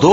2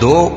2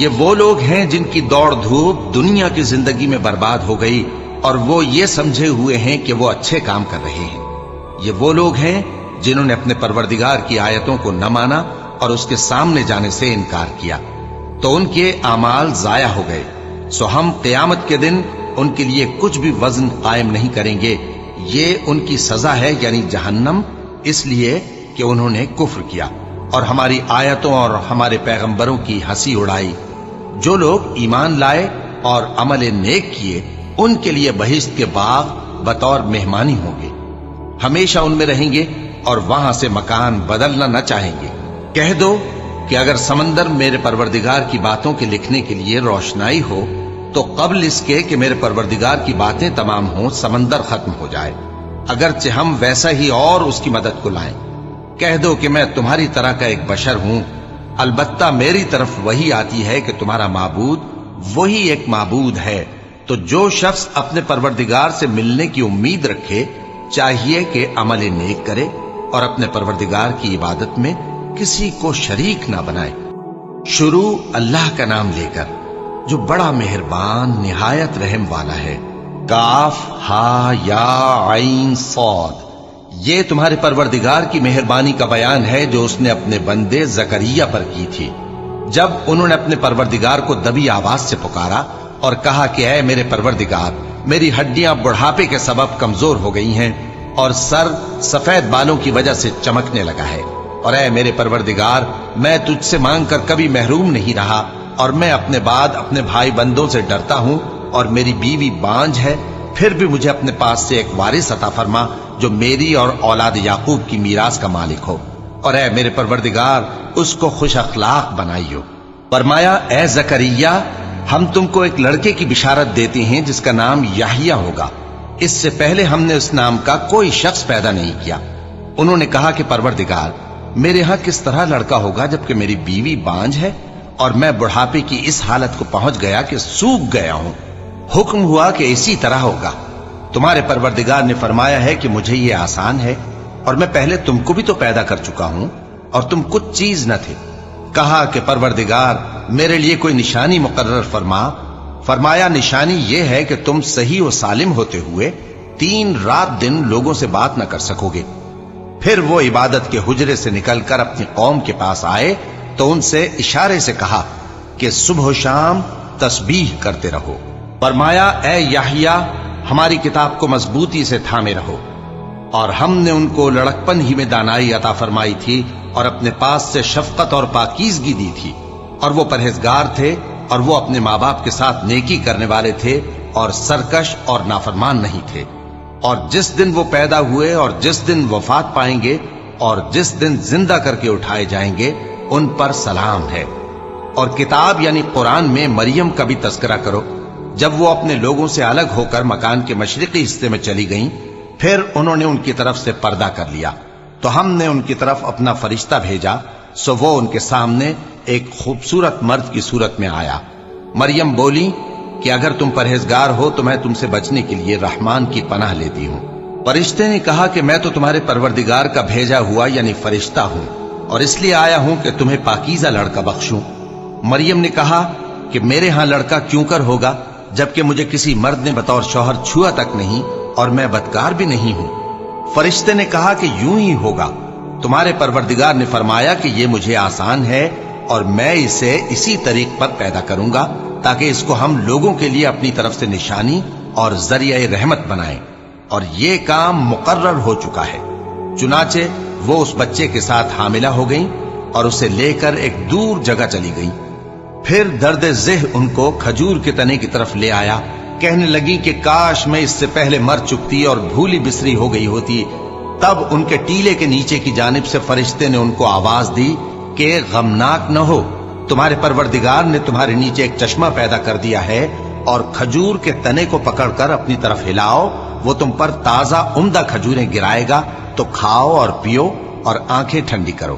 یہ وہ لوگ ہیں جن کی دوڑ دھوپ دنیا کی زندگی میں برباد ہو گئی اور وہ یہ سمجھے ہوئے ہیں کہ وہ اچھے کام کر رہے ہیں۔ یہ وہ لوگ ہیں جنہوں نے اپنے پروردگار کی آیتوں کو نہ مانا اور اس کے سامنے جانے سے انکار کیا، تو ان کے اعمال ضائع ہو گئے۔ سو ہم قیامت کے دن ان کے لیے کچھ بھی وزن قائم نہیں کریں گے۔ یہ ان کی سزا ہے، یعنی جہنم، اس لیے کہ انہوں نے کفر کیا اور ہماری آیتوں اور ہمارے پیغمبروں کی ہنسی اڑائی۔ جو لوگ ایمان لائے اور عمل نیک کیے ان کے لیے بہشت کے باغ بطور مہمانی ہوں گے، ہمیشہ ان میں رہیں گے اور وہاں سے مکان بدلنا نہ چاہیں گے۔ کہہ دو کہ اگر سمندر میرے پروردگار کی باتوں کے لکھنے کے لیے روشنائی ہو تو قبل اس کے کہ میرے پروردگار کی باتیں تمام ہوں سمندر ختم ہو جائے، اگرچہ ہم ویسا ہی اور اس کی مدد کو لائیں۔ کہہ دو کہ میں تمہاری طرح کا ایک بشر ہوں، البتہ میری طرف وہی آتی ہے کہ تمہارا معبود وہی ایک معبود ہے۔ تو جو شخص اپنے پروردگار سے ملنے کی امید رکھے چاہیے کہ عمل نیک کرے اور اپنے پروردگار کی عبادت میں کسی کو شریک نہ بنائے۔ شروع اللہ کا نام لے کر جو بڑا مہربان نہایت رحم والا ہے۔ کاف ہا یا عین صاد، یہ تمہارے پروردگار کی مہربانی کا بیان ہے جو اس نے اپنے بندے زکریا پر کی تھی، جب انہوں نے اپنے پروردگار کو دبی آواز سے پکارا اور کہا کہ اے میرے پروردگار، میری ہڈیاں بڑھاپے کے سبب کمزور ہو گئی ہیں اور سر سفید بالوں کی وجہ سے چمکنے لگا ہے، اور اے میرے پروردگار، میں تجھ سے مانگ کر کبھی محروم نہیں رہا اور میں اپنے بعد اپنے بھائی بندوں سے ڈرتا ہوں اور میری بیوی بانجھ ہے، پھر بھی مجھے اپنے پاس سے ایک وارث عطا فرما جو میری اور اولاد یعقوب کی میراث کا مالک ہو، اور اے میرے پروردگار اس کو خوش اخلاق بنائیو۔ فرمایا اے زکریا، ہم تم کو ایک لڑکے کی بشارت دیتے ہیں جس کا نام یحییٰ ہوگا، اس سے پہلے ہم نے اس نام کا کوئی شخص پیدا نہیں کیا۔ انہوں نے کہا کہ پروردگار، میرے ہاں کس طرح لڑکا ہوگا جبکہ میری بیوی بانجھ ہے اور میں بڑھاپے کی اس حالت کو پہنچ گیا کہ سوکھ گیا ہوں۔ حکم ہوا کہ اسی طرح ہوگا۔ تمہارے پروردگار نے فرمایا ہے کہ مجھے یہ آسان ہے اور میں پہلے تم کو بھی تو پیدا کر چکا ہوں اور تم کچھ چیز نہ تھے۔ کہا کہ پروردگار میرے لیے کوئی نشانی مقرر فرما۔ فرمایا نشانی یہ ہے کہ تم صحیح و سالم ہوتے ہوئے 3 رات دن لوگوں سے بات نہ کر سکو گے۔ پھر وہ عبادت کے حجرے سے نکل کر اپنی قوم کے پاس آئے تو ان سے اشارے سے کہا کہ صبح و شام تسبیح کرتے رہو۔ فرمایا اے یحییٰ، ہماری کتاب کو مضبوطی سے تھامے رہو، اور ہم نے ان کو لڑکپن ہی میں دانائی عطا فرمائی تھی اور اپنے پاس سے شفقت اور پاکیزگی دی تھی، اور وہ پرہیزگار تھے اور وہ اپنے ماں باپ کے ساتھ نیکی کرنے والے تھے اور سرکش اور نافرمان نہیں تھے۔ اور جس دن وہ پیدا ہوئے اور جس دن وفات پائیں گے اور جس دن زندہ کر کے اٹھائے جائیں گے ان پر سلام ہے۔ اور کتاب یعنی قرآن میں مریم کا بھی تذکرہ کرو، جب وہ اپنے لوگوں سے الگ ہو کر مکان کے مشرقی حصے میں چلی گئیں، پھر انہوں نے ان کی طرف سے پردہ کر لیا، تو ہم نے ان کی طرف اپنا فرشتہ بھیجا، سو وہ ان کے سامنے ایک خوبصورت مرد کی صورت میں آیا۔ مریم بولی کہ اگر تم پرہیزگار ہو تو میں تم سے بچنے کے لیے رحمان کی پناہ لیتی ہوں۔ فرشتے نے کہا کہ میں تو تمہارے پروردگار کا بھیجا ہوا یعنی فرشتہ ہوں، اور اس لیے آیا ہوں کہ تمہیں پاکیزہ لڑکا بخشوں۔ مریم نے کہا کہ میرے ہاں لڑکا کیوں کر ہوگا جبکہ مجھے کسی مرد نے بطور شوہر چھوا تک نہیں اور میں بدکار بھی نہیں ہوں۔ فرشتے نے کہا کہ یوں ہی ہوگا۔ تمہارے پروردگار نے فرمایا کہ یہ مجھے آسان ہے اور میں اسے اسی طریق پر پیدا کروں گا تاکہ اس کو ہم لوگوں کے لیے اپنی طرف سے نشانی اور ذریعہ رحمت بنائیں، اور یہ کام مقرر ہو چکا ہے۔ چنانچہ وہ اس بچے کے ساتھ حاملہ ہو گئیں اور اسے لے کر ایک دور جگہ چلی گئیں۔ پھر درد ذہ ان کو کھجور کے تنے کی طرف لے آیا، کہنے لگی کہ کاش میں اس سے پہلے مر چکتی اور بھولی بسری ہو گئی ہوتی۔ تب ان کے ٹیلے کے نیچے کی جانب سے فرشتے نے ان کو آواز دی کہ غمناک نہ ہو، تمہارے پروردگار نے تمہارے نیچے ایک چشمہ پیدا کر دیا ہے، اور کھجور کے تنے کو پکڑ کر اپنی طرف ہلاؤ، وہ تم پر تازہ عمدہ کھجوریں گرائے گا، تو کھاؤ اور پیو اور آنکھیں ٹھنڈی کرو۔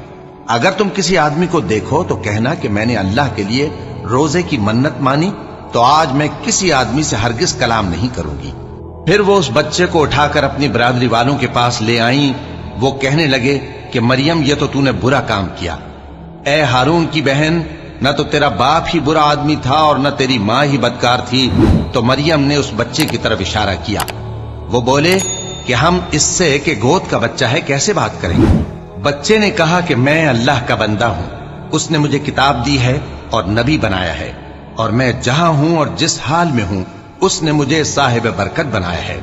اگر تم کسی آدمی کو دیکھو تو کہنا کہ میں نے اللہ کے لیے روزے کی منت مانی، تو آج میں کسی آدمی سے ہرگز کلام نہیں کروں گی۔ پھر وہ اس بچے کو اٹھا کر اپنی برادری والوں کے پاس لے آئیں۔ وہ کہنے لگے کہ مریم یہ تو نے برا کام کیا، اے ہارون کی بہن، نہ تو تیرا باپ ہی برا آدمی تھا اور نہ تیری ماں ہی بدکار تھی۔ تو مریم نے اس بچے کی طرف اشارہ کیا۔ وہ بولے کہ ہم اس سے کہ گود کا بچہ ہے کیسے بات کریں؟ بچے نے کہا کہ میں اللہ کا بندہ ہوں، اس نے مجھے کتاب دی ہے اور نبی بنایا ہے، اور میں جہاں ہوں اور جس حال میں ہوں اس نے مجھے صاحب برکت بنایا ہے،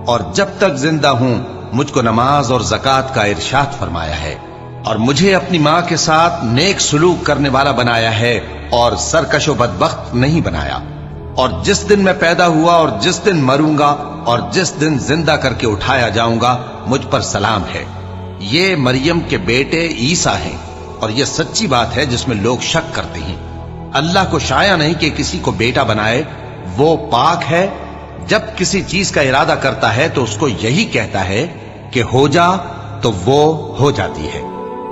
اور جب تک زندہ ہوں مجھ کو نماز اور زکوٰۃ کا ارشاد فرمایا ہے، اور مجھے اپنی ماں کے ساتھ نیک سلوک کرنے والا بنایا ہے اور سرکش و بدبخت نہیں بنایا، اور جس دن میں پیدا ہوا اور جس دن مروں گا اور جس دن زندہ کر کے اٹھایا جاؤں گا مجھ پر سلام ہے۔ یہ مریم کے بیٹے عیسیٰ ہیں، اور یہ سچی بات ہے جس میں لوگ شک کرتے ہیں۔ اللہ کو شایع نہیں کہ کسی کو بیٹا بنائے، وہ پاک ہے۔ جب کسی چیز کا ارادہ کرتا ہے تو اس کو یہی کہتا ہے کہ ہو جا، تو وہ ہو جاتی ہے۔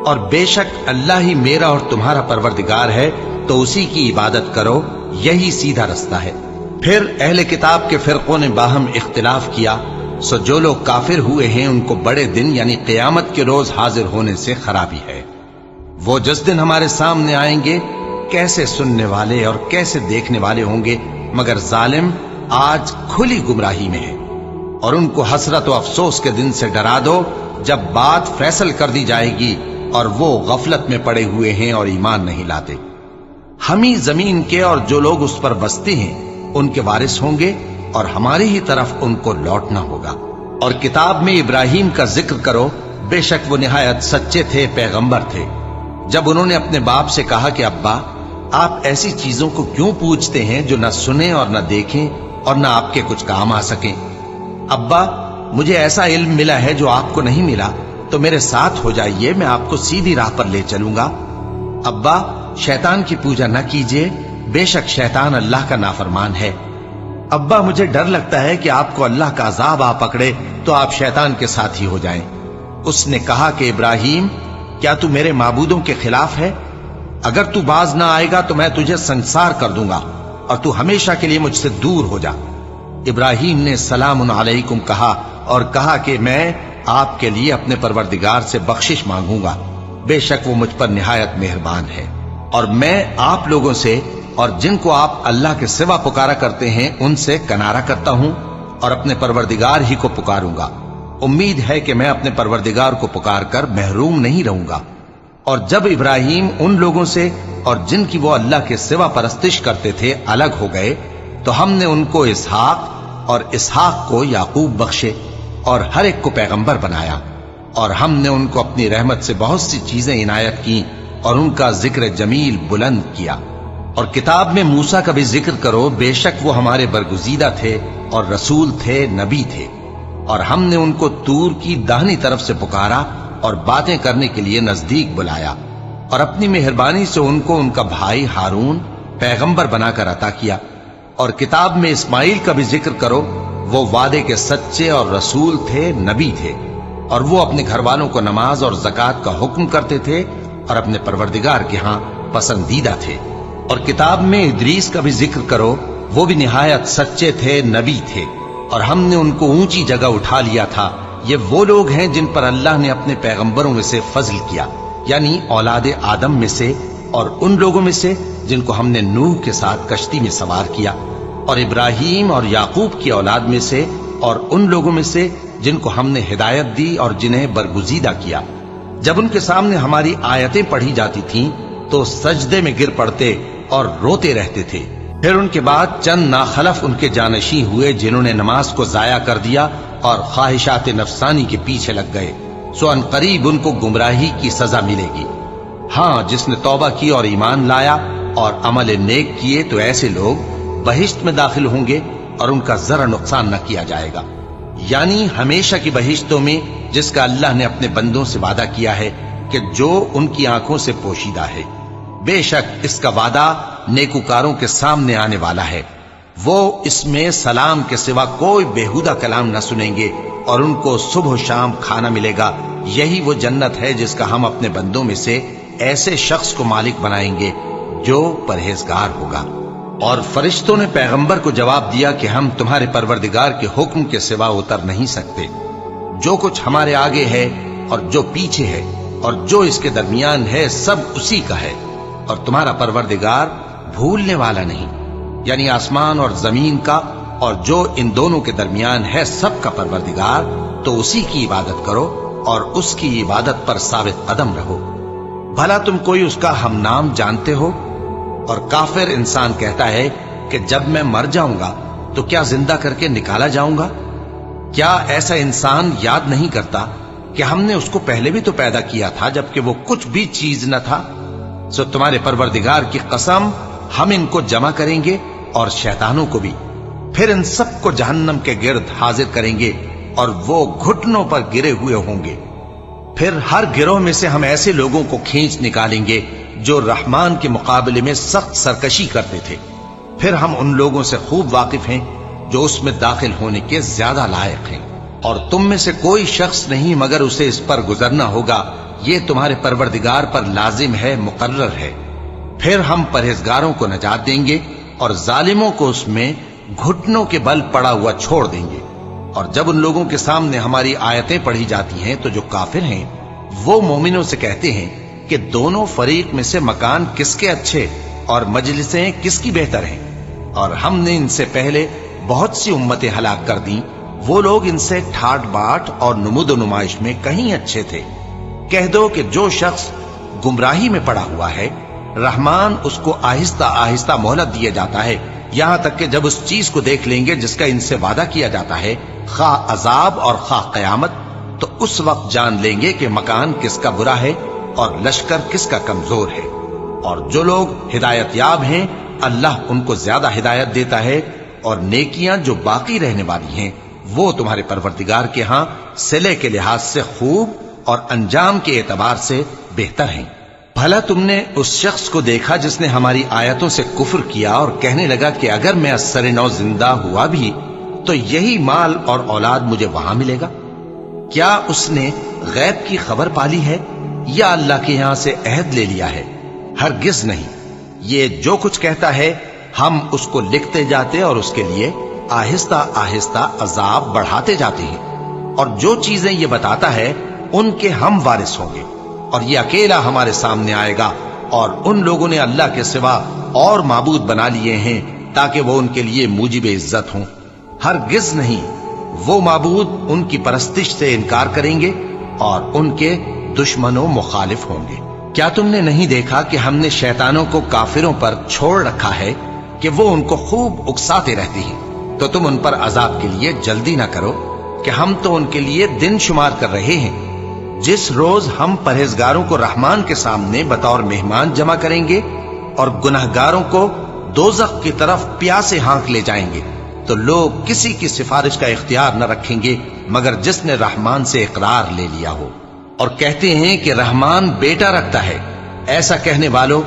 اور بے شک اللہ ہی میرا اور تمہارا پروردگار ہے، تو اسی کی عبادت کرو، یہی سیدھا رستہ ہے۔ پھر اہل کتاب کے فرقوں نے باہم اختلاف کیا، سو جو لوگ کافر ہوئے ہیں ان کو بڑے دن یعنی قیامت کے روز حاضر ہونے سے خرابی ہے۔ وہ جس دن ہمارے سامنے آئیں گے کیسے سننے والے اور کیسے دیکھنے والے ہوں گے، مگر ظالم آج کھلی گمراہی میں ہے۔ اور ان کو حسرت و افسوس کے دن سے ڈرا دو جب بات فیصل کر دی جائے گی اور وہ غفلت میں پڑے ہوئے ہیں اور ایمان نہیں لاتے۔ ہم ہی زمین کے اور جو لوگ اس پر بستے ہیں ان کے وارث ہوں گے، اور ہماری ہی طرف ان کو لوٹنا ہوگا۔ اور کتاب میں ابراہیم کا ذکر کرو، بے شک وہ نہایت سچے تھے، پیغمبر تھے۔ جب انہوں نے اپنے باپ سے کہا کہ ابا، آپ ایسی چیزوں کو کیوں پوچھتے ہیں جو نہ سنیں اور نہ دیکھیں اور نہ آپ کے کچھ کام آ سکیں؟ ابا، مجھے ایسا علم ملا ہے جو آپ کو نہیں ملا، تو میرے ساتھ ہو جائیے، میں آپ کو سیدھی راہ پر لے چلوں گا۔ ابا، شیطان کی پوجا نہ کیجیے، بے شک شیطان اللہ کا نافرمان ہے۔ ابا، مجھے ڈر لگتا ہے کہ آپ کو اللہ کا عذاب آ پکڑے تو آپ شیطان کے ساتھ ہی ہو جائیں۔ اس نے کہا کہ ابراہیم، کیا تو میرے معبودوں کے خلاف ہے؟ اگر تو باز نہ آئے گا تو میں تجھے سنسار کر دوں گا اور تو ہمیشہ کے لیے مجھ سے دور ہو جا۔ ابراہیم نے سلام علیکم کہا اور کہا کہ میں آپ کے لیے اپنے پروردگار سے بخشش مانگوں گا، بے شک وہ مجھ پر نہایت مہربان ہے، اور میں آپ لوگوں سے اور جن کو آپ اللہ کے سوا پکارا کرتے ہیں ان سے کنارہ کرتا ہوں اور اپنے پروردگار ہی کو پکاروں گا۔ امید ہے کہ میں اپنے پروردگار کو پکار کر محروم نہیں رہوں گا۔ اور جب ابراہیم ان لوگوں سے اور جن کی وہ اللہ کے سوا پرستش کرتے تھے الگ ہو گئے تو ہم نے ان کو اسحاق اور اسحاق کو یعقوب بخشے اور ہر ایک کو پیغمبر بنایا، اور ہم نے ان کو اپنی رحمت سے بہت سی چیزیں عنایت کی اور ان کا ذکر جمیل بلند کیا۔ اور کتاب میں موسیٰ کا بھی ذکر کرو، بے شک وہ ہمارے برگزیدہ تھے اور رسول تھے، نبی تھے، اور ہم نے ان کو طور کی داہنی طرف سے پکارا اور باتیں کرنے کے لیے نزدیک بلایا، اور اپنی مہربانی سے ان کو ان کا بھائی ہارون پیغمبر بنا کر عطا کیا۔ اور کتاب میں اسماعیل کا بھی ذکر کرو، وہ وعدے کے سچے اور رسول تھے، نبی تھے، اور وہ اپنے گھر والوں کو نماز اور زکوٰۃ کا حکم کرتے تھے اور اپنے پروردگار کے ہاں پسندیدہ تھے۔ اور کتاب میں ادریس کا بھی ذکر کرو، وہ بھی نہایت سچے تھے، نبی تھے، اور ہم نے ان کو اونچی جگہ اٹھا لیا تھا۔ یہ وہ لوگ ہیں جن پر اللہ نے اپنے پیغمبروں میں سے فضل کیا، یعنی اولاد آدم میں سے، اور ان لوگوں میں سے جن کو ہم نے نوح کے ساتھ کشتی میں سوار کیا، اور ابراہیم اور یعقوب کی اولاد میں سے، اور ان لوگوں میں سے جن کو ہم نے ہدایت دی اور جنہیں برگزیدہ کیا۔ جب ان کے سامنے ہماری آیتیں پڑھی جاتی تھیں تو سجدے میں گر پڑتے اور روتے رہتے تھے۔ پھر ان کے بعد چند ناخلف ان کے جانشین ہوئے جنہوں نے نماز کو ضائع کر دیا اور خواہشات نفسانی کے پیچھے لگ گئے، سو ان قریب ان کو گمراہی کی سزا ملے گی۔ ہاں، جس نے توبہ کی اور ایمان لایا اور عمل نیک کیے تو ایسے لوگ بہشت میں داخل ہوں گے اور ان کا ذرا نقصان نہ کیا جائے گا، یعنی ہمیشہ کی بہشتوں میں جس کا اللہ نے اپنے بندوں سے وعدہ کیا ہے کہ جو ان کی آنکھوں سے پوشیدہ ہے۔ بے شک اس کا وعدہ نیکوکاروں کے سامنے آنے والا ہے، وہ اس میں سلام کے سوا کوئی بےہودہ کلام نہ سنیں گے اور ان کو صبح و شام کھانا ملے گا۔ یہی وہ جنت ہے جس کا ہم اپنے بندوں میں سے ایسے شخص کو مالک بنائیں گے جو پرہیزگار ہوگا۔ اور فرشتوں نے پیغمبر کو جواب دیا کہ ہم تمہارے پروردگار کے حکم کے سوا اتر نہیں سکتے۔ جو کچھ ہمارے آگے ہے اور جو پیچھے ہے اور جو اس کے درمیان ہے سب اسی کا ہے، اور تمہارا پروردگار بھولنے والا نہیں، یعنی آسمان اور زمین کا اور جو ان دونوں کے درمیان ہے سب کا پروردگار، تو اسی کی عبادت کرو اور اس کی عبادت پر ثابت قدم رہو۔ بھلا تم کوئی اس کا ہم نام جانتے ہو؟ اور کافر انسان کہتا ہے کہ جب میں مر جاؤں گا تو کیا زندہ کر کے نکالا جاؤں گا؟ کیا ایسا انسان یاد نہیں کرتا کہ ہم نے اس کو پہلے بھی تو پیدا کیا تھا جبکہ وہ کچھ بھی چیز نہ تھا؟ سو تمہارے پروردگار کی قسم، ہم ان کو جمع کریں گے اور شیطانوں کو بھی، پھر ان سب کو جہنم کے گرد حاضر کریں گے اور وہ گھٹنوں پر گرے ہوئے ہوں گے۔ پھر ہر گروہ میں سے ہم ایسے لوگوں کو کھینچ نکالیں گے جو رحمان کے مقابلے میں سخت سرکشی کرتے تھے، پھر ہم ان لوگوں سے خوب واقف ہیں جو اس میں داخل ہونے کے زیادہ لائق ہیں، اور تم میں سے کوئی شخص نہیں مگر اسے اس پر گزرنا ہوگا، یہ تمہارے پروردگار پر لازم ہے، مقرر ہے۔ پھر ہم پرہیزگاروں کو نجات دیں گے اور ظالموں کو اس میں گھٹنوں کے بل پڑا ہوا چھوڑ دیں گے۔ اور جب ان لوگوں کے سامنے ہماری آیتیں پڑھی جاتی ہیں تو جو کافر ہیں وہ مومنوں سے کہتے ہیں کہ دونوں فریق میں سے مکان کس کے اچھے اور مجلسیں کس کی بہتر ہیں، اور ہم نے ان سے پہلے بہت سی امتیں ہلاک کر دیں، وہ لوگ ان سے ٹھاٹ باٹ اور نمود و نمائش میں کہیں اچھے تھے۔ کہہ دو کہ جو شخص گمراہی میں پڑا ہوا ہے، رحمان اس کو آہستہ آہستہ مہلت دیا جاتا ہے، یہاں تک کہ جب اس چیز کو دیکھ لیں گے جس کا ان سے وعدہ کیا جاتا ہے، خواہ عذاب اور خواہ قیامت، تو اس وقت جان لیں گے کہ مکان کس کا برا ہے اور لشکر کس کا کمزور ہے۔ اور جو لوگ ہدایت یاب ہیں اللہ ان کو زیادہ ہدایت دیتا ہے، اور نیکیاں جو باقی رہنے والی ہیں وہ تمہارے پروردگار کے ہاں صلے کے لحاظ سے خوب اور انجام کے اعتبار سے بہتر ہیں۔ بھلا تم نے اس شخص کو دیکھا جس نے ہماری آیتوں سے کفر کیا اور کہنے لگا کہ اگر میں اثر نو زندہ ہوا بھی تو یہی مال اور اولاد مجھے وہاں ملے گا؟ کیا اس نے غیب کی خبر پالی ہے یا اللہ کے یہاں سے عہد لے لیا ہے؟ ہرگز نہیں، یہ جو کچھ کہتا ہے ہم اس کو لکھتے جاتے اور اس کے لیے آہستہ آہستہ عذاب بڑھاتے جاتے ہیں، اور جو چیزیں یہ بتاتا ہے ان کے ہم وارث ہوں گے، اور یہ اکیلا ہمارے سامنے آئے گا، اور ان لوگوں نے اللہ کے سوا اور معبود بنا لیے ہیں تاکہ وہ ان کے لیے موجب عزت ہوں۔ ہرگز نہیں، وہ معبود ان کی پرستش سے انکار کریں گے اور ان کے دشمن و مخالف ہوں گے۔ کیا تم نے نہیں دیکھا کہ ہم نے شیطانوں کو کافروں پر چھوڑ رکھا ہے کہ وہ ان کو خوب اکساتے رہتے ہیں؟ تو تم ان پر عذاب کے لیے جلدی نہ کرو کہ ہم تو ان کے لیے دن شمار کر رہے ہیں۔ جس روز ہم پرہیزگاروں کو رحمان کے سامنے بطور مہمان جمع کریں گے اور گناہگاروں کو دوزخ کی طرف پیاسے ہانک لے جائیں گے، تو لوگ کسی کی سفارش کا اختیار نہ رکھیں گے مگر جس نے رحمان سے اقرار لے لیا ہو، اور کہتے ہیں کہ رحمان بیٹا رکھتا ہے۔ ایسا کہنے والوں،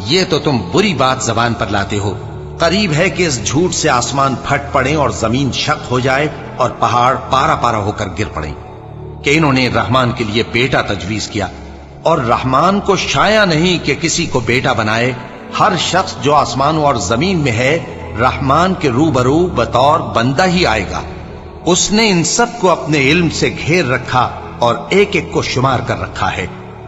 یہ تو تم بری بات زبان پر لاتے ہو۔ قریب ہے کہ اس جھوٹ سے آسمان پھٹ پڑے اور زمین شق ہو جائے اور پہاڑ پارا پارا ہو کر گر پڑیں کہ انہوں نے رحمان کے لیے بیٹا تجویز کیا، اور رحمان کو شایع نہیں کہ کسی کو بیٹا بنائے۔ ہر شخص جو آسمانوں اور زمین میں ہے رحمان کے روبرو بطور بندہ ہی آئے گا۔ اس نے ان سب کو اپنے علم سے گھیر رکھا اور ایک ایک کو شمار کر رکھا ہے،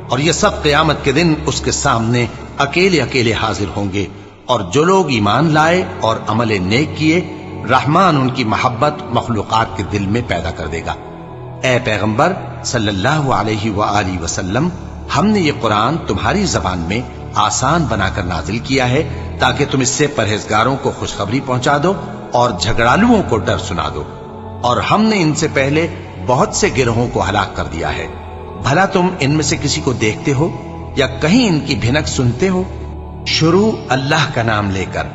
اور یہ سب قیامت کے دن اس کے سامنے اکیلے اکیلے حاضر ہوں گے۔ اور جو لوگ ایمان لائے اور عمل نیک کیے، رحمان ان کی محبت مخلوقات کے دل میں پیدا کر دے گا۔ اے پیغمبر صلی اللہ علیہ وآلہ وسلم، ہم نے یہ قرآن تمہاری زبان میں آسان بنا کر نازل کیا ہے تاکہ تم اس سے پرہیزگاروں کو خوشخبری پہنچا دو اور جھگڑالوؤں کو ڈر سنا دو، اور ہم نے ان سے پہلے بہت سے گروہوں کو ہلاک کر دیا ہے۔ بھلا تم ان میں سے کسی کو دیکھتے ہو یا کہیں ان کی بھنک سنتے ہو؟ شروع اللہ کا نام لے کر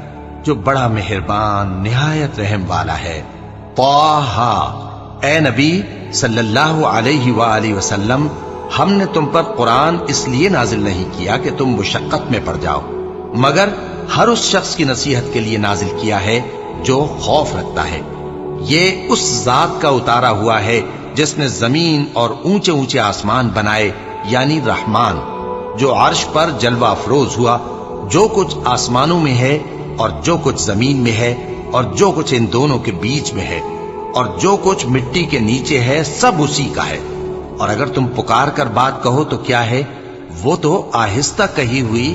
جو بڑا مہربان نہایت رحم والا ہے۔ طٰہٰ، اے نبی صلی اللہ علیہ وآلہ وسلم، ہم نے تم پر قرآن اس لیے نازل نہیں کیا کہ تم مشقت میں پڑ جاؤ، مگر ہر اس شخص کی نصیحت کے لیے نازل کیا ہے جو خوف رکھتا ہے۔ یہ اس ذات کا اتارا ہوا ہے جس نے زمین اور اونچے اونچے آسمان بنائے، یعنی رحمان، جو عرش پر جلوہ افروز ہوا۔ جو کچھ آسمانوں میں ہے اور جو کچھ زمین میں ہے اور جو کچھ ان دونوں کے بیچ میں ہے اور جو کچھ مٹی کے نیچے ہے، سب اسی کا ہے۔ اور اگر تم پکار کر بات کہو تو کیا ہے، وہ تو آہستہ کہی ہوئی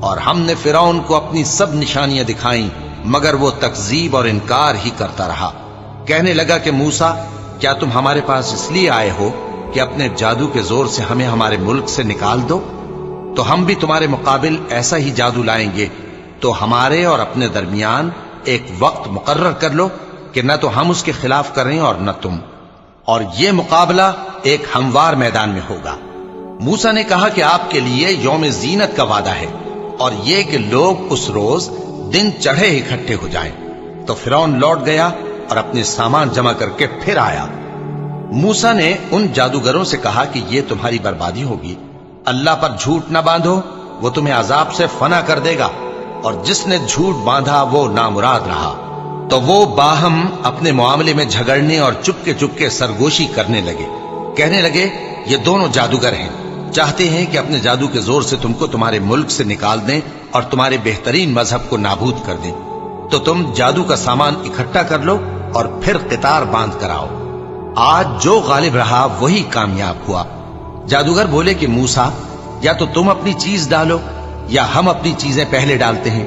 اور ہم نے فرعون کو اپنی سب نشانیاں دکھائیں مگر وہ تکذیب اور انکار ہی کرتا رہا۔ کہنے لگا کہ موسیٰ، کیا تم ہمارے پاس اس لیے آئے ہو کہ اپنے جادو کے زور سے ہمیں ہمارے ملک سے نکال دو؟ تو ہم بھی تمہارے مقابل ایسا ہی جادو لائیں گے، تو ہمارے اور اپنے درمیان ایک وقت مقرر کر لو کہ نہ تو ہم اس کے خلاف کریں اور نہ تم، اور یہ مقابلہ ایک ہموار میدان میں ہوگا۔ موسیٰ نے کہا کہ آپ کے لیے یوم زینت کا وعدہ ہے، اور یہ کہ لوگ اس روز دن چڑھے اکٹھے ہو جائیں۔ تو فرعون لوٹ گیا اور اپنے سامان جمع کر کے پھر آیا۔ موسیٰ نے ان جادوگروں سے کہا کہ یہ تمہاری بربادی ہوگی، اللہ پر جھوٹ نہ باندھو، وہ تمہیں عذاب سے فنا کر دے گا، اور جس نے جھوٹ باندھا وہ نامراد رہا۔ تو وہ باہم اپنے معاملے میں جھگڑنے اور چپکے سرگوشی کرنے لگے۔ کہنے لگے، یہ دونوں جادوگر ہیں، چاہتے ہیں کہ اپنے جادو کے زور سے تم کو تمہارے ملک سے نکال دیں اور تمہارے بہترین مذہب کو نابود کر دیں۔ تو تم جادو کا سامان اکٹھا کر لو اور پھر قطار باندھ کر آؤ، آج جو غالب رہا وہی کامیاب ہوا۔ جادوگر بولے کہ موسیٰ، یا تو تم اپنی چیز ڈالو یا ہم اپنی چیزیں پہلے ڈالتے ہیں۔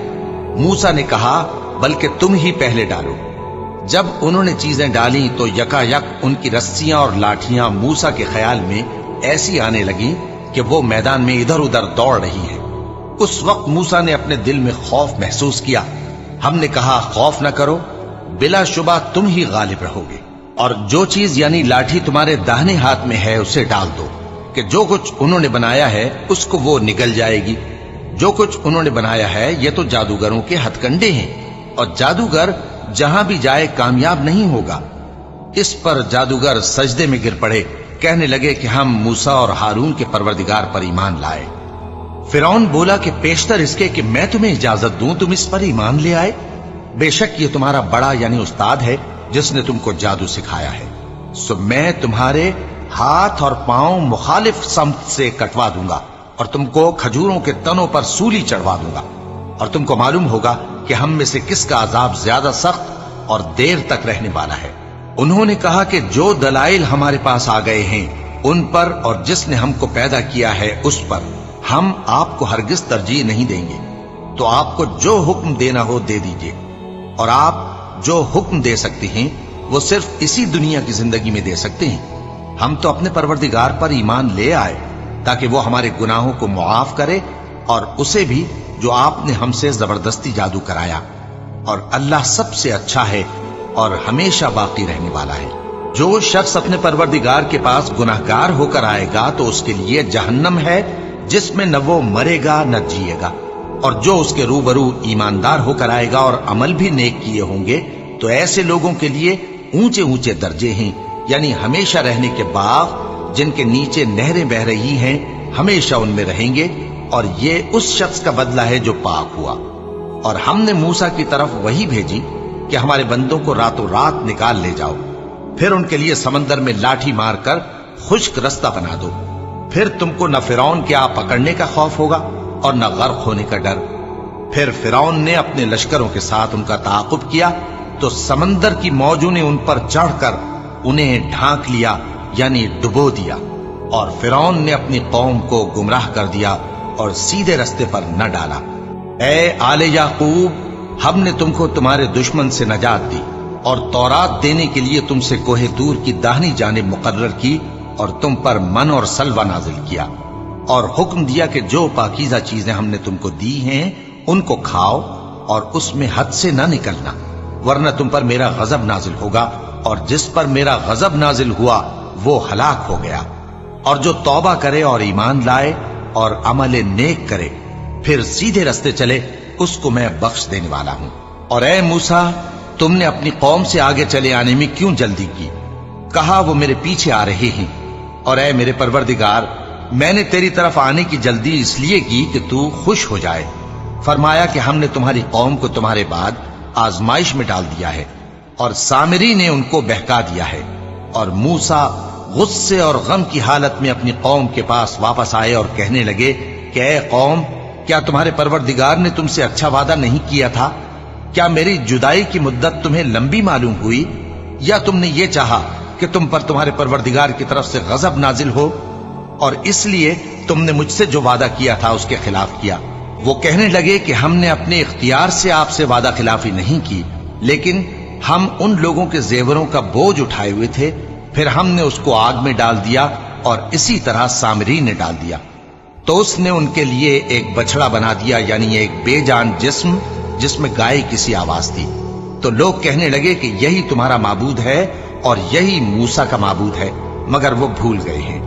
موسیٰ نے کہا، بلکہ تم ہی پہلے ڈالو۔ جب انہوں نے چیزیں ڈالیں تو یکا یک ان کی رسیاں اور لاٹھیاں موسیٰ کے خیال میں ایسی آنے لگیں کہ وہ میدان میں ادھر ادھر دوڑ رہی ہیں۔ اس وقت موسیٰ نے اپنے دل میں خوف محسوس کیا۔ ہم نے کہا، خوف نہ کرو، بلا شبہ تم ہی غالب رہو گے، اور جو چیز یعنی لاٹھی تمہارے داہنے ہاتھ میں ہے اسے ڈال دو، کہ جو کچھ انہوں نے بنایا ہے اس کو وہ نگل جائے گی۔ جو کچھ انہوں نے بنایا ہے یہ تو جادوگروں کے ہتھ کنڈے ہیں، اور جادوگر جہاں بھی جائے کامیاب نہیں ہوگا۔ اس پر جادوگر سجدے میں گر پڑے، کہنے لگے کہ ہم موسیٰ اور ہارون کے پروردگار پر ایمان لائے۔ فرعون بولا کہ پیشتر اس کے کہ میں تمہیں اجازت دوں تم اس پر ایمان لے آئے؟ بے شک یہ تمہارا بڑا یعنی استاد ہے جس نے تم کو جادو سکھایا ہے، سو میں تمہارے ہاتھ اور پاؤں مخالف سمت سے کٹوا دوں گا، اور تم کو کھجوروں کے تنوں پر سولی چڑھوا دوں گا، اور تم کو معلوم ہوگا کہ ہم میں سے کس کا عذاب زیادہ سخت اور دیر تک رہنے والا ہے۔ انہوں نے کہا کہ جو دلائل ہمارے پاس آ گئے ہیں ان پر اور جس نے ہم کو پیدا کیا ہے اس پر ہم آپ کو ہرگز ترجیح نہیں دیں گے، تو آپ کو جو حکم دینا ہو دے دیجیے، اور آپ جو حکم دے سکتے ہیں وہ صرف اسی دنیا کی زندگی میں دے سکتے ہیں۔ ہم تو اپنے پروردگار پر ایمان لے آئے تاکہ وہ ہمارے گناہوں کو معاف کرے، اور اسے بھی جو آپ نے ہم سے زبردستی جادو کرایا، اور اللہ سب سے اچھا ہے اور ہمیشہ باقی رہنے والا ہے۔ جو شخص اپنے پروردگار کے پاس گناہگار ہو کر آئے گا تو اس کے لیے جہنم ہے جس میں نہ وہ مرے گا نہ جیے گا، اور جو اس کے روبرو ایماندار ہو کر آئے گا اور عمل بھی نیک کیے ہوں گے تو ایسے لوگوں کے لیے اونچے اونچے درجے ہیں، یعنی ہمیشہ رہنے کے باغ جن کے نیچے نہریں بہ رہی ہیں، ہمیشہ ان میں رہیں گے، اور یہ اس شخص کا بدلہ ہے جو پاک ہوا۔ اور ہم نے موسیٰ کی طرف وحی بھیجی کہ ہمارے بندوں کو راتوں رات نکال لے جاؤ، پھر ان کے لیے سمندر میں لاٹھی مار کر خشک رستہ بنا دو، پھر تم کو نہ فرعون کے آ پکڑنے کا خوف ہوگا اور نہ غرق ہونے کا ڈر۔ پھر فرعون نے اپنے لشکروں کے ساتھ ان کا تعاقب کیا تو سمندر کی موجوں نے ان پر چڑھ کر انہیں ڈھانک لیا، یعنی ڈبو دیا، اور فرعون نے اپنی قوم کو گمراہ کر دیا اور سیدھے رستے پر نہ ڈالا۔ اے آل یعقوب، ہم نے تم کو تمہارے دشمن سے نجات دی اور تورات دینے کے لیے تم سے کوہ طور کی داہنی جانب مقرر کی، اور تم پر من اور سلوہ نازل کیا، اور حکم دیا کہ جو پاکیزہ چیزیں ہم نے تم کو دی ہیں ان کو کھاؤ اور اس میں حد سے نہ نکلنا، ورنہ تم پر میرا غضب نازل ہوگا، اور جس پر میرا غضب نازل ہوا وہ ہلاک ہو گیا۔ اور جو توبہ کرے اور ایمان لائے اور عمل نیک کرے پھر سیدھے رستے چلے اس کو میں بخش دینے والا ہوں۔ اور اے موسیٰ، تم نے اپنی قوم سے آگے چلے آنے میں کیوں جلدی کی؟ کہا وہ میرے پیچھے آ رہے ہیں۔ اور اے میرے پروردگار، میں نے تیری طرف آنے کی جلدی اس لیے کی کہ تو خوش ہو جائے۔ فرمایا کہ ہم نے تمہاری قوم کو تمہارے بعد آزمائش میں ڈال دیا ہے، اور سامری نے ان کو بہکا دیا ہے۔ اور موسیٰ غصے اور غم کی حالت میں اپنی قوم کے پاس واپس آئے اور کہنے لگے کہ اے قوم، کیا تمہارے پروردگار نے تم سے اچھا وعدہ نہیں کیا تھا؟ کیا میری جدائی کی مدت تمہیں لمبی معلوم ہوئی، یا تم نے یہ چاہا کہ تم پر تمہارے پروردگار کی طرف سے غضب نازل ہو، اور اس لیے تم نے مجھ سے جو وعدہ کیا تھا اس کے خلاف کیا؟ وہ کہنے لگے کہ ہم نے اپنے اختیار سے آپ سے وعدہ خلافی نہیں کی، لیکن ہم ان لوگوں کے زیوروں کا بوجھ اٹھائے ہوئے تھے، پھر ہم نے اس کو آگ میں ڈال دیا اور اسی طرح سامری نے ڈال دیا، تو اس نے ان کے لیے ایک بچڑا بنا دیا، یعنی ایک بے جان جسم جس میں گائے کسی آواز تھی۔ تو لوگ کہنے لگے کہ یہی تمہارا معبود ہے اور یہی موسیٰ کا معبود ہے، مگر وہ بھول گئے ہیں۔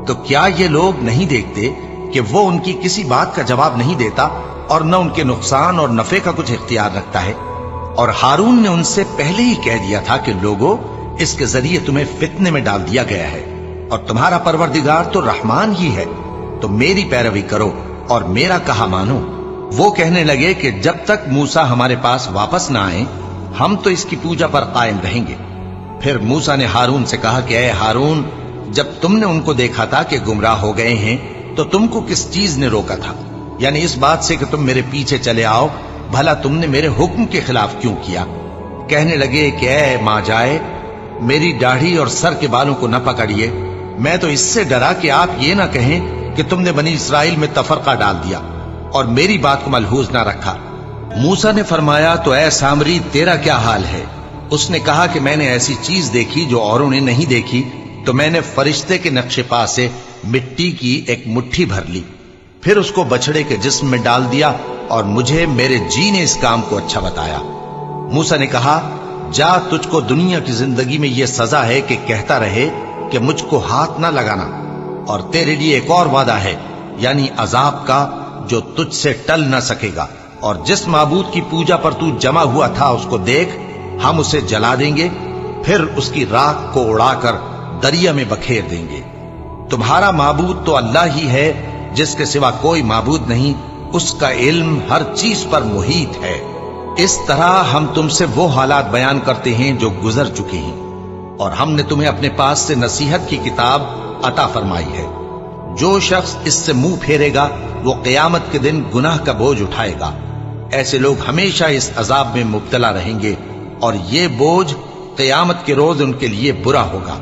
تو کیا یہ لوگ نہیں دیکھتے کہ وہ ان کی کسی بات کا جواب نہیں دیتا اور نہ ان کے نقصان اور نفع کا کچھ اختیار رکھتا ہے؟ اور ہارون نے ان سے پہلے ہی کہہ دیا تھا کہ لوگوں، اس کے ذریعے تمہیں فتنے میں ڈال دیا گیا ہے، اور تمہارا پروردگار تو رحمان ہی ہے، تو میری پیروی کرو اور میرا کہا مانو۔ وہ کہنے لگے کہ جب تک موسیٰ ہمارے پاس واپس نہ آئیں ہم تو اس کی پوجا پر قائم رہیں گے۔ پھر موسیٰ نے ہارون سے کہا کہ اے ہارون، جب تم نے ان کو دیکھا تھا کہ گمراہ ہو گئے ہیں تو تم کو کس چیز نے روکا تھا؟ یعنی اس بات سے کہ تم میرے پیچھے چلے آؤ، بھلا تم نے میرے حکم کے خلاف کیوں کیا؟ کہنے لگے کہ اے ماں جائے، میری داڑھی اور سر کے بالوں کو نہ پکڑیے، میں تو اس سے ڈرا کہ آپ یہ نہ کہیں کہ تم نے بنی اسرائیل میں تفرقہ ڈال دیا اور میری بات کو ملحوظ نہ رکھا۔ موسیٰ نے فرمایا تو اے سامری تیرا کیا حال ہے؟ اس نے کہا کہ میں نے ایسی چیز دیکھی جو اوروں نے نہیں دیکھی، تو میں نے فرشتے کے نقش پا سے مٹی کی ایک مٹھی بھر لی، پھر اس کو بچڑے کے جسم میں ڈال دیا اور مجھے میرے جی نے اس کام کو اچھا بتایا۔ موسیٰ نے کہا جا، تجھ کو دنیا کی زندگی میں یہ سزا ہے کہ کہتا رہے کہ مجھ کو ہاتھ نہ لگانا، اور تیرے لیے ایک اور وعدہ ہے، یعنی عذاب کا جو تجھ سے ٹل نہ سکے گا، اور جس معبود کی پوجا پر تو جمع ہوا تھا اس کو دیکھ، ہم اسے جلا دیں گے، پھر اس کی راکھ کو اڑا کر دریا میں بکھیر دیں گے۔ تمہارا معبود تو اللہ ہی ہے، جس کے سوا کوئی معبود نہیں، اس کا علم ہر چیز پر محیط ہے۔ اس طرح ہم تم سے وہ حالات بیان کرتے ہیں جو گزر چکے ہیں، اور ہم نے تمہیں اپنے پاس سے نصیحت کی کتاب عطا فرمائی ہے۔ جو شخص اس سے منہ پھیرے گا وہ قیامت کے دن گناہ کا بوجھ اٹھائے گا۔ ایسے لوگ ہمیشہ اس عذاب میں مبتلا رہیں گے، اور یہ بوجھ قیامت کے روز ان کے لیے برا ہوگا،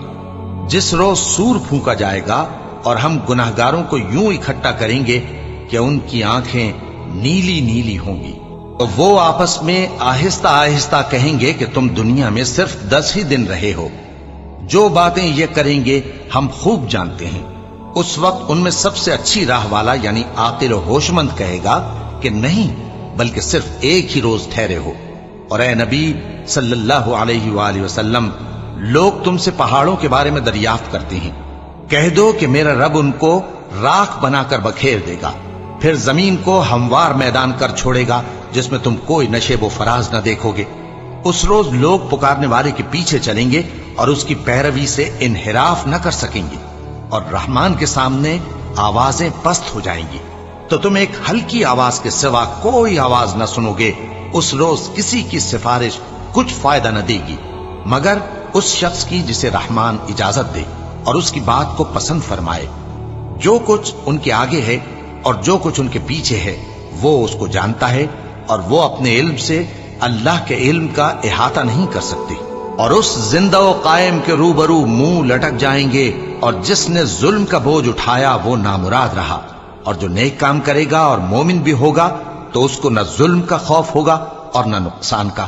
جس روز سور پھونکا جائے گا، اور ہم گناہگاروں کو یوں اکٹھا کریں گے کہ ان کی آنکھیں نیلی نیلی ہوں گی۔ تو وہ آپس میں آہستہ آہستہ کہیں گے کہ تم دنیا میں صرف 10 ہی دن رہے ہو، جو باتیں یہ کریں گے ہم خوب جانتے ہیں۔ اس وقت ان میں سب سے اچھی راہ والا یعنی عاقل و ہوش مند کہے گا کہ نہیں، بلکہ صرف ایک ہی روز ٹھہرے ہو۔ اور اے نبی صلی اللہ علیہ وآلہ وسلم، لوگ تم سے پہاڑوں کے بارے میں دریافت کرتے ہیں، کہہ دو کہ میرا رب ان کو راکھ بنا کر بکھیر دے گا، پھر زمین کو ہموار میدان کر چھوڑے گا جس میں تم کوئی نشیب و فراز نہ دیکھو گے۔ اس روز لوگ پکارنے والے کے پیچھے چلیں گے اور اس کی پیروی سے انحراف نہ کر سکیں گے، اور رحمان کے سامنے آوازیں پست ہو جائیں گی، تو تم ایک ہلکی آواز کے سوا کوئی آواز نہ سنو گے۔ اس روز کسی کی سفارش کچھ فائدہ نہ دے گی مگر اس شخص کی جسے رحمان اجازت دے اور اس کی بات کو پسند فرمائے۔ جو کچھ ان کے آگے ہے اور جو کچھ ان کے پیچھے ہے وہ اس کو جانتا ہے، اور وہ اپنے علم سے اللہ کے علم کا احاطہ نہیں کر سکتے۔ اور اس زندہ و قائم کے روبرو منہ لٹک جائیں گے، اور جس نے ظلم کا بوجھ اٹھایا وہ نامراد رہا، اور جو نیک کام کرے گا اور مومن بھی ہوگا تو اس کو نہ ظلم کا خوف ہوگا اور نہ نقصان کا۔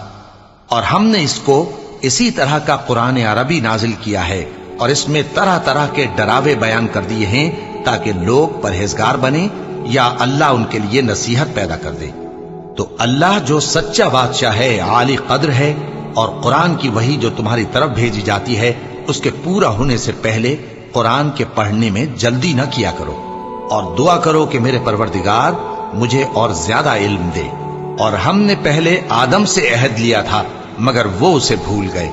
اور ہم نے اس کو اسی طرح کا قرآن عربی نازل کیا ہے، اور اس میں طرح طرح کے ڈراوے بیان کر دیے ہیں تاکہ لوگ پرہیزگار بنیں یا اللہ ان کے لیے نصیحت پیدا کر دے۔ تو اللہ جو سچا بادشاہ ہے، عالی قدر ہے، اور قرآن کی وحی جو تمہاری طرف بھیجی جاتی ہے اس کے پورا ہونے سے پہلے قرآن کے پڑھنے میں جلدی نہ کیا کرو، اور دعا کرو کہ میرے پروردگار مجھے اور زیادہ علم دے۔ اور ہم نے پہلے آدم سے عہد لیا تھا مگر وہ اسے بھول گئے،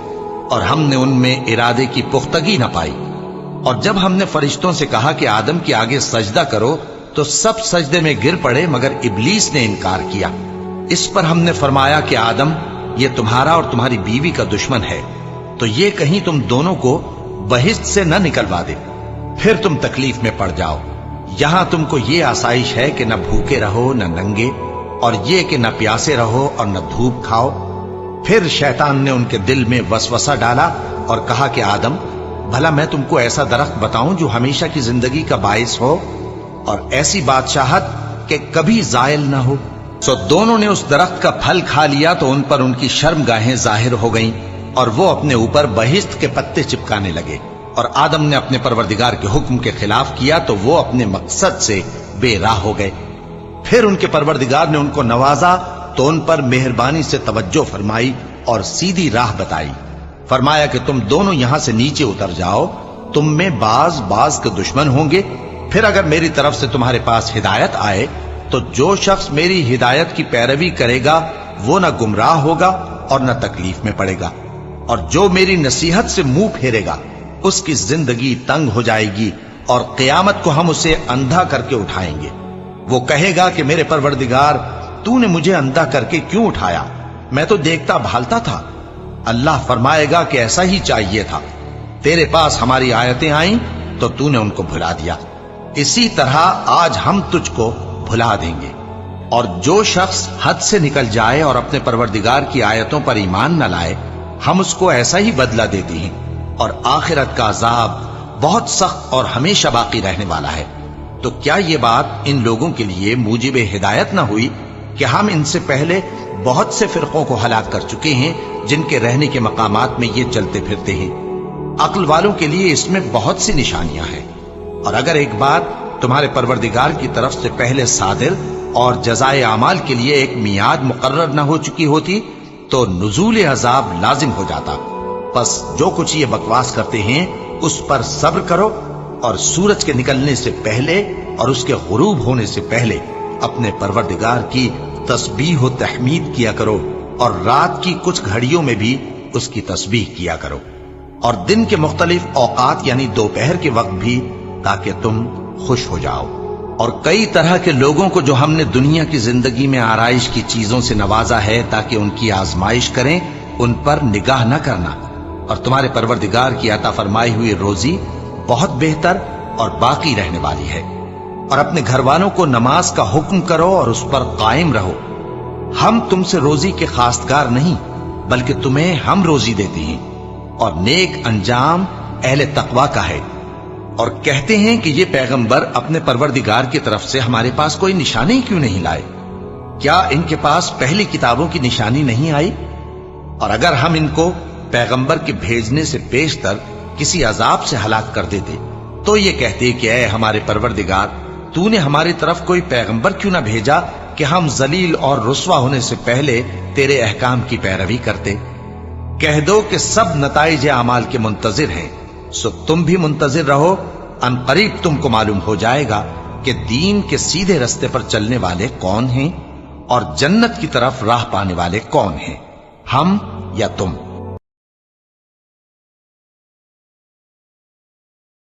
اور ہم نے ان میں ارادے کی پختگی نہ پائی۔ اور جب ہم نے فرشتوں سے کہا کہ آدم کے آگے سجدہ کرو تو سب سجدے میں گر پڑے مگر ابلیس نے انکار کیا۔ اس پر ہم نے فرمایا کہ آدم، یہ تمہارا اور تمہاری بیوی کا دشمن ہے، تو یہ کہیں تم دونوں کو بہشت سے نہ نکلوا دے، پھر تم تکلیف میں پڑ جاؤ۔ یہاں تم کو یہ آسائش ہے کہ نہ بھوکے رہو نہ ننگے، اور یہ کہ نہ پیاسے رہو اور نہ دھوپ کھاؤ۔ پھر شیطان نے ان کے دل میں وسوسہ ڈالا اور کہا کہ آدم، بھلا میں تم کو ایسا درخت بتاؤں جو ہمیشہ کی زندگی کا باعث ہو، اور ایسی بادشاہت تاکہ کبھی زائل نہ ہو۔ سو دونوں نے اس درخت کا پھل کھا لیا تو ان پر ان کی شرمگاہیں ظاہر ہو گئیں اور وہ اپنے اوپر بہشت کے پتے چپکانے لگے، اور آدم نے اپنے پروردگار کے حکم کے خلاف کیا تو وہ اپنے مقصد سے بے راہ ہو گئے۔ پھر ان کے پروردگار نے ان کو نوازا تو ان پر مہربانی سے توجہ فرمائی اور سیدھی راہ بتائی۔ فرمایا کہ تم دونوں یہاں سے نیچے اتر جاؤ، تم میں بعض کے دشمن ہوں گے، پھر اگر میری طرف سے تمہارے پاس ہدایت آئے تو جو شخص میری ہدایت کی پیروی کرے گا وہ نہ گمراہ ہوگا اور نہ تکلیف میں پڑے گا، اور جو میری نصیحت سے منہ پھیرے گا اس کی زندگی تنگ ہو جائے گی، اور قیامت کو ہم اسے اندھا کر کے اٹھائیں گے۔ وہ کہے گا کہ میرے پروردگار تو نے مجھے اندھا کر کے کیوں اٹھایا؟ میں تو دیکھتا بھالتا تھا۔ اللہ فرمائے گا کہ ایسا ہی چاہیے تھا، تیرے پاس ہماری آیتیں آئیں تو تو نے ان کو بھلا دیا، اسی طرح آج ہم تجھ کو بھلا دیں گے۔ اور جو شخص حد سے نکل جائے اور اپنے پروردگار کی آیتوں پر ایمان نہ لائے، ہم اس کو ایسا ہی بدلہ دیتے ہیں، اور آخرت کا عذاب بہت سخت اور ہمیشہ باقی رہنے والا ہے۔ تو کیا یہ بات ان لوگوں کے لیے موجب ہدایت نہ ہوئی کہ ہم ان سے پہلے بہت سے فرقوں کو ہلاک کر چکے ہیں جن کے رہنے کے مقامات میں یہ چلتے پھرتے ہیں؟ عقل والوں کے لیے اس میں بہت سی نشانیاں ہیں۔ اور اگر ایک بات تمہارے پروردگار کی طرف سے پہلے صادر اور جزائے اعمال کے لیے ایک میعاد مقرر نہ ہو چکی ہوتی تو نزول عذاب لازم ہو جاتا۔ پس جو کچھ یہ بکواس کرتے ہیں اس پر صبر کرو، اور سورج کے نکلنے سے پہلے اور اس کے غروب ہونے سے پہلے اپنے پروردگار کی تسبیح و تحمید کیا کرو، اور رات کی کچھ گھڑیوں میں بھی اس کی تسبیح کیا کرو، اور دن کے مختلف اوقات یعنی دوپہر کے وقت بھی، تاکہ تم خوش ہو جاؤ۔ اور کئی طرح کے لوگوں کو جو ہم نے دنیا کی زندگی میں آرائش کی چیزوں سے نوازا ہے تاکہ ان کی آزمائش کریں، ان پر نگاہ نہ کرنا، اور تمہارے پروردگار کی عطا فرمائی ہوئی روزی بہت بہتر اور باقی رہنے والی ہے۔ اور اپنے گھر والوں کو نماز کا حکم کرو اور اس پر قائم رہو۔ ہم تم سے روزی کے خواستگار نہیں، بلکہ تمہیں ہم روزی دیتے ہیں، اور نیک انجام اہل تقوی کا ہے۔ اور کہتے ہیں کہ یہ پیغمبر اپنے پروردگار کی طرف سے ہمارے پاس کوئی نشانی کیوں نہیں لائے؟ کیا ان کے پاس پہلی کتابوں کی نشانی نہیں آئی؟ اور اگر ہم ان کو پیغمبر کے بھیجنے سے پیشتر کسی عذاب سے ہلاک کر دیتے تو یہ کہتے کہ اے ہمارے پروردگار، تو نے ہماری طرف کوئی پیغمبر کیوں نہ بھیجا کہ ہم ذلیل اور رسوا ہونے سے پہلے تیرے احکام کی پیروی کرتے۔ کہہ دو کہ سب نتائج اعمال کے منتظر ہیں، سو تم بھی منتظر رہو، ان قریب تم کو معلوم ہو جائے گا کہ دین کے سیدھے رستے پر چلنے والے کون ہیں اور جنت کی طرف راہ پانے والے کون ہیں، ہم یا تم۔